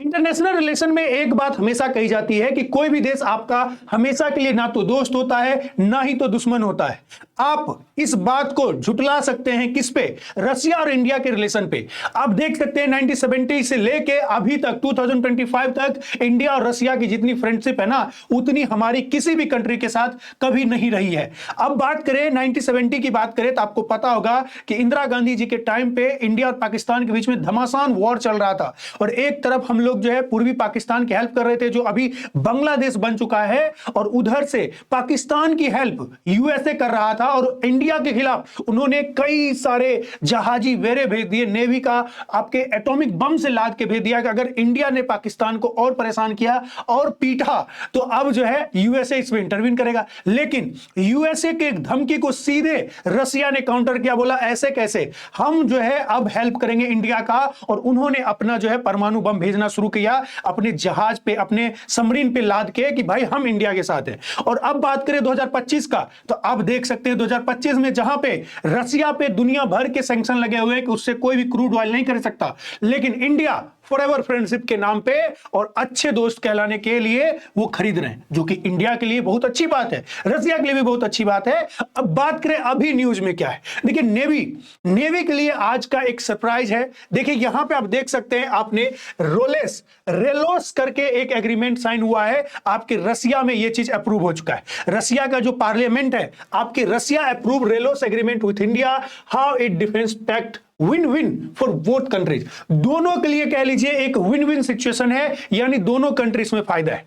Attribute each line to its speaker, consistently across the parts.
Speaker 1: International relation में एक बात हमेशा कही जाती है कि कोई भी देश आपका हमेशा के लिए ना तो दोस्त होता है ना ही तो दुश्मन होता है। आप इस बात को झुटला सकते हैं किस पे? रशिया और इंडिया के रिलेशन पे। आप देख सकते हैं 1970 से लेके अभी तक 2025 तक इंडिया और रशिया की जितनी फ्रेंडशिप है ना, उतनी हमारी किसी भी कंट्री के साथ कभी नहीं रही है। अब बात करें 1970 की बात करें तो आपको पता होगा कि इंदिरा गांधी जी के टाइम पे इंडिया और पाकिस्तान के बीच में घमासान वॉर चल रहा था और एक तरफ हम लोग जो है पूर्वी पाकिस्तान की हेल्प कर रहे थे जो अभी बांग्लादेश बन चुका है, और उधर से पाकिस्तान की हेल्प यूएसए कर रहा था और इंडिया के खिलाफ उन्होंने कई सारे जहाजी वेरे भेज दिए, नेवी का आपके एटॉमिक बम से लाद के भेज दिया कि अगर इंडिया ने पाकिस्तान को और परेशान किया और पीटा तो अब जो है यूएसए इसमें इंटरवीन करेगा। लेकिन यूएसए के धमकी को सीधे रशिया ने काउंटर किया, बोला ऐसे कैसे, हम जो है अब हेल्प करेंगे इंडिया का, और उन्होंने अपना जो है परमाणु बम भेजना शुरू किया अपने जहाज पे, अपने सबमरीन पे लाद के कि भाई हम इंडिया के साथ हैं। और अब बात करें 2025 का, तो अब देख सकते हैं 2025 में जहां पे रशिया पे दुनिया भर के सैंक्शन लगे हुए हैं कि उससे कोई भी क्रूड ऑयल नहीं कर सकता, लेकिन इंडिया फॉरएवर फ्रेंडशिप के नाम पे और अच्छे दोस्त कहलाने के लिए वो खरीद रहे हैं, जो कि इंडिया के लिए बहुत अच्छी बात है, रशिया के लिए भी बहुत अच्छी बात है। अब बात करें अभी न्यूज में क्या है, देखिए नेवी के लिए आज का एक सरप्राइज है। देखिए यहां पे आप देख सकते हैं, आपने रेलोस करके एक एग्रीमेंट साइन हुआ है, आपके रशिया में यह चीज अप्रूव हो चुका है। रशिया का जो पार्लियामेंट है, आपके Russia approve RELOS agreement with India, how it defence pact win win for both countries, दोनों के लिए कह लीजिए एक विन विन सिचुएशन है, यानी दोनों कंट्रीज में फायदा है।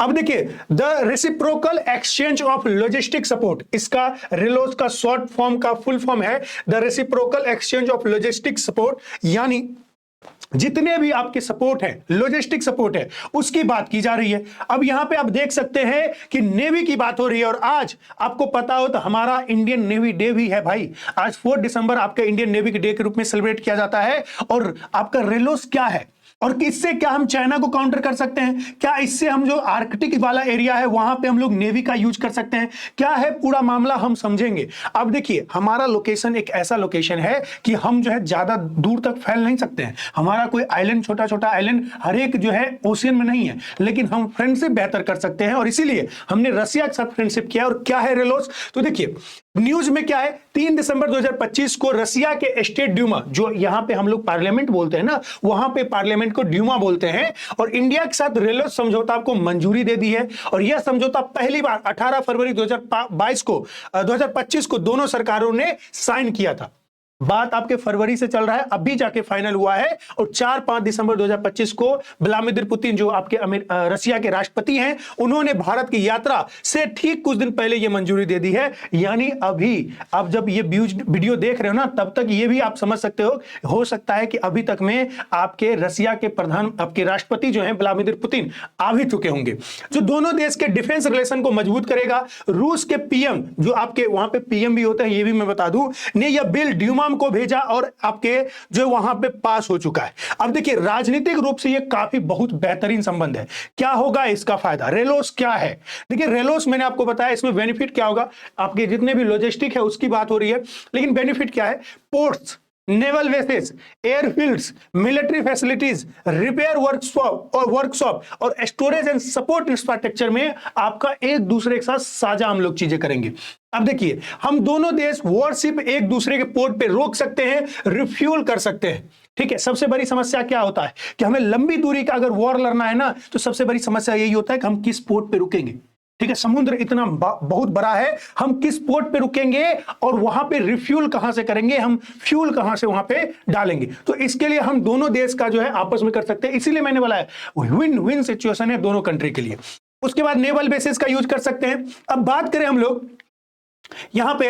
Speaker 1: अब देखिए the reciprocal exchange of logistic support, इसका रेलोस का शॉर्ट फॉर्म का फुल फॉर्म है the reciprocal exchange of logistic support, यानी जितने भी आपके सपोर्ट है, लॉजिस्टिक सपोर्ट है, उसकी बात की जा रही है। अब यहां पे आप देख सकते हैं कि नेवी की बात हो रही है, और आज आपको पता हो तो हमारा इंडियन नेवी डे भी है भाई। आज 4 दिसंबर आपका इंडियन नेवी के डे के रूप में सेलिब्रेट किया जाता है। और आपका रेलोस क्या है और इससे क्या हम चाइना को काउंटर कर सकते हैं? क्या इससे हम जो आर्कटिक वाला एरिया है वहां पे हम लोग नेवी का यूज कर सकते हैं? क्या है पूरा मामला, हम समझेंगे। अब देखिए हमारा लोकेशन एक ऐसा लोकेशन है कि हम जो है ज्यादा दूर तक फैल नहीं सकते हैं। हमारा कोई आइलैंड, छोटा छोटा आइलैंड हर एक जो है ओशियन में नहीं है, लेकिन हम फ्रेंडशिप बेहतर कर सकते हैं, और इसीलिए हमने रशिया के साथ फ्रेंडशिप किया। और क्या है रेलोस, तो देखिए न्यूज में क्या है, 3 दिसंबर 2025 को रशिया के स्टेट ड्यूमा, जो यहां पे हम लोग पार्लियामेंट बोलते हैं ना, वहां पे पार्लियामेंट को ड्यूमा बोलते हैं, और इंडिया के साथ रेलोस समझौता को मंजूरी दे दी है। और यह समझौता पहली बार 18 फरवरी 2025 को दोनों सरकारों ने साइन किया था। बात आपके फरवरी से चल रहा है, अभी जाके फाइनल हुआ है। और 4-5 दिसंबर 2025 को व्लादिमीर पुतिन, जो आपके रशिया के राष्ट्रपति हैं, उन्होंने भारत की यात्रा से ठीक कुछ दिन पहले यह मंजूरी दे दी है। यानी अभी आप जब ये वीडियो देख रहे हो ना, तब तक ये भी आप समझ सकते हो सकता है कि अभी तक में आपके रशिया के आपके राष्ट्रपति जो हैं व्लादिमीर पुतिन आ भी चुके होंगे, जो दोनों देश के डिफेंस रिलेशन को मजबूत करेगा। रूस के पीएम, जो आपके वहां पे पीएम भी होते हैं, ये भी मैं बता दूं, ने यह बिल ड्यूमा को भेजा और आपके जो वहां पे पास हो चुका है। अब देखिए राजनीतिक रूप से ये काफी बहुत बेहतरीन संबंध है। क्या होगा इसका फायदा, रेलोस क्या है? देखिए रेलोस मैंने आपको बताया, इसमें बेनिफिट क्या होगा, आपके जितने भी लॉजिस्टिक है उसकी बात हो रही है, लेकिन बेनिफिट क्या है, ports, naval bases, airfields, military facilities, repair workshop और स्टोरेज एंड सपोर्ट इंफ्रास्ट्रक्चर में आपका एक दूसरे के साथ साझा हम लोग चीजें करेंगे। अब देखिए हम दोनों देश वॉरशिप एक दूसरे के पोर्ट पे रोक सकते हैं, रिफ्यूल कर सकते हैं। ठीक है, सबसे बड़ी समस्या क्या होता है कि हमें लंबी दूरी का अगर वॉर लड़ना है ना, तो सबसे बड़ी समस्या यही होता है कि हम किस पोर्ट पे रुकेंगे। ठीक है, समुद्र इतना बहुत बड़ा है, हम किस पोर्ट पे रुकेंगे और वहां पे रिफ्यूल कहां से करेंगे, हम फ्यूल कहां से वहां पे डालेंगे। तो इसके लिए हम दोनों देश का जो है आपस में कर सकते हैं, इसीलिए मैंने बोला है विन विन सिचुएशन है दोनों कंट्री के लिए। उसके बाद नेवल बेसिस का यूज कर सकते हैं। अब बात करें हम लोग यहां पे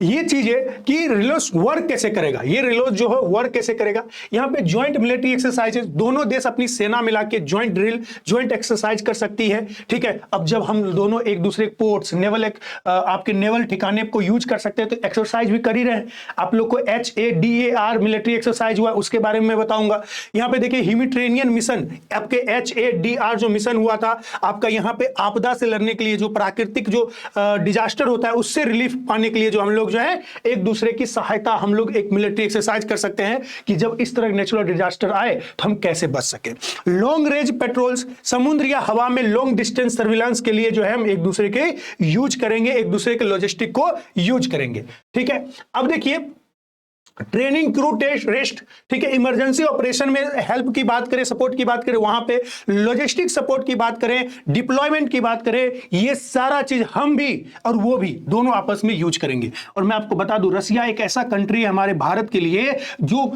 Speaker 1: ये चीज है कि रेलोस वर्क कैसे करेगा, ये रेलोस जो है वर्क कैसे करेगा। यहां पे ज्वाइंट मिलिट्री एक्सरसाइजेस, दोनों देश अपनी सेना मिला के ज्वाइंट ड्रिल, ज्वाइंट एक्सरसाइज कर सकती है। ठीक है, अब जब हम दोनों एक दूसरे पोर्ट्स, नेवल आपके नेवल ठिकाने को यूज कर सकते हैं, तो एक्सरसाइज भी कर ही रहे हैं। आप लोग को HADAR मिलिट्री एक्सरसाइज हुआ, उसके बारे में मैं बताऊंगा। यहां पे देखिए ह्यूमैनिटेरियन मिशन, आपके HADR जो मिशन हुआ था आपका, यहां पे आपदा से लड़ने के लिए, जो प्राकृतिक जो डिजास्टर होता है उससे रिलीफ पाने के लिए जो हम लोग जो है एक दूसरे की सहायता, हम लोग एक मिलिट्री एक्सरसाइज कर सकते हैं कि जब इस तरह नेचुरल डिजास्टर आए तो हम कैसे बच सके। लॉन्ग रेंज पेट्रोल्स, समुद्र या हवा में लॉन्ग डिस्टेंस सर्विलांस के लिए जो है हम एक दूसरे के यूज करेंगे, एक दूसरे के लॉजिस्टिक को यूज करेंगे। ठीक है, अब देखिए ट्रेनिंग, क्रू टेस्ट, रेस्ट, ठीक है, इमरजेंसी ऑपरेशन में हेल्प की बात करें, सपोर्ट की बात करें, वहां पे लॉजिस्टिक सपोर्ट की बात करें, डिप्लॉयमेंट की बात करें, ये सारा चीज हम भी और वो भी दोनों आपस में यूज करेंगे। और मैं आपको बता दूं, रसिया एक ऐसा कंट्री है हमारे भारत के लिए जो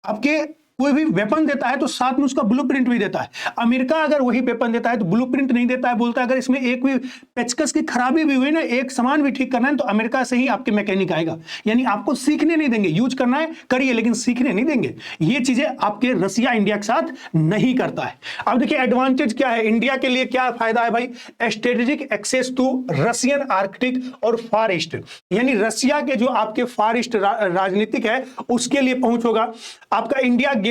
Speaker 1: आपके कोई भी वेपन देता है तो साथ में उसका ब्लूप्रिंट भी देता है। अमेरिका अगर वही वेपन देता है तो ब्लूप्रिंट नहीं देता है, बोलता है अगर इसमें एक भी पेचकस की खराबी भी हुई ना, एक सामान भी ठीक करना है तो अमेरिका से ही आपके मैकेनिक आएगा। यानी आपको सीखने नहीं देंगे, यूज करना है करिए लेकिन सीखने नहीं देंगे। ये चीजें आपके रसिया इंडिया के साथ नहीं करता है। अब देखिए एडवांटेज क्या है, इंडिया के लिए क्या फायदा है भाई, strategic access to Russian Arctic और फार ईस्ट, यानी रसिया के जो आपके फार ईस्ट राजनीतिक है उसके लिए पहुंच होगा। आपका इंडिया गेन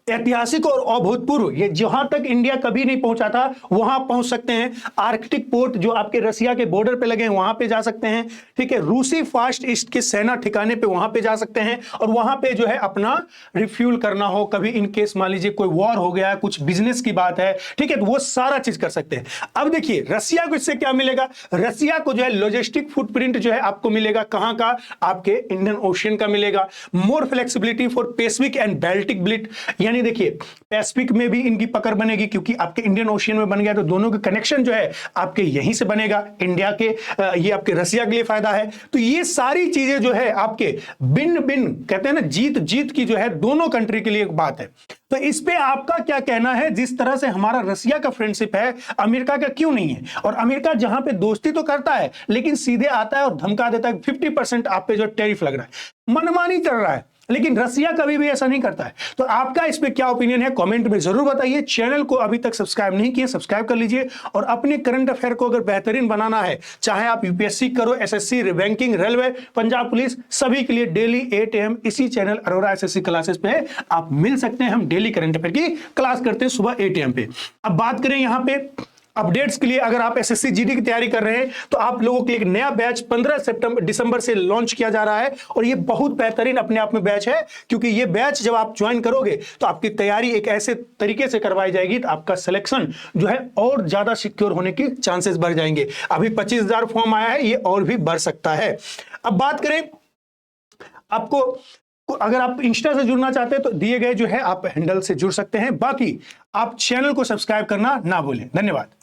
Speaker 1: ऐतिहासिक और अभूतपूर्व, ये जहां तक इंडिया कभी नहीं पहुंचा था वहां पहुंच सकते हैं। आर्कटिक पोर्ट जो आपके रसिया के बॉर्डर पे लगे हैं वहां पे जा सकते हैं। ठीक है, रूसी फास्ट ईस्ट के सेना ठिकाने पे वहां पे जा सकते हैं और वहां पे जो है अपना रिफ्यूल करना हो, कभी इन केस मान लीजिए कोई वॉर हो गया, कुछ बिजनेस की बात है, ठीक है, तो वो सारा चीज कर सकते हैं। अब देखिए रसिया को इससे क्या मिलेगा, रसिया को जो है लॉजिस्टिक फुटप्रिंट जो है आपको मिलेगा कहां का, आपके इंडियन ओशियन का मिलेगा। More flexibility for Pacific and Baltic fleet, यानी देखिए पैसिफिक में भी इनकी पकड़ बनेगी क्योंकि आपके इंडियन ओशियन में बन गया तो दोनों का कनेक्शन जो है आपके यहीं से बनेगा। इंडिया के ये आपके रसिया के लिए फायदा है। तो ये सारी चीजें जो है आपके भिन्न भिन्न कहते हैं ना, जीत जीत की जो है दोनों कंट्री के लिए एक बात है। तो इस पे आपका क्या कहना है, जिस तरह से हमारा रसिया का फ्रेंडशिप है अमेरिका का क्यों नहीं है? और अमेरिका जहां पे दोस्ती तो करता है लेकिन सीधे आता है और धमका देता है 50% आप पे जो टैरिफ लग रहा है, मनमानी चल रहा है, लेकिन रसिया कभी भी ऐसा नहीं करता है। तो आपका इस पे क्या ओपिनियन है कमेंट में जरूर बताइए। चैनल को अभी तक सब्सक्राइब नहीं किए, सब्सक्राइब कर लीजिए। और अपने करंट अफेयर को अगर बेहतरीन बनाना है, चाहे आप यूपीएससी करो, SSC, banking, railway, Punjab police, सभी के लिए डेली 8 AM इसी चैनल अरोरा एसएससी क्लासेस पे आप मिल सकते हैं। हम डेली करंट अफेयर की क्लास करते हैं सुबह 8 AM पे। अब बात करें यहाँ पे अपडेट्स के लिए, अगर आप एसएससी जीडी की तैयारी कर रहे हैं तो आप लोगों के लिए एक नया बैच 15 दिसंबर से लॉन्च किया जा रहा है और ये बहुत बेहतरीन अपने आप में बैच है, क्योंकि ये बैच जब आप ज्वाइन करोगे तो आपकी तैयारी एक ऐसे तरीके से करवाई जाएगी तो आपका सिलेक्शन जो है और ज्यादा सिक्योर होने के चांसेस बढ़ जाएंगे। अभी 25,000 फॉर्म आया है, ये और भी बढ़ सकता है। अब बात करें आपको, अगर आप इंस्टा से जुड़ना चाहते हैं तो दिए गए जो है आप हैंडल से जुड़ सकते हैं। बाकी आप चैनल को सब्सक्राइब करना ना भूलें। धन्यवाद।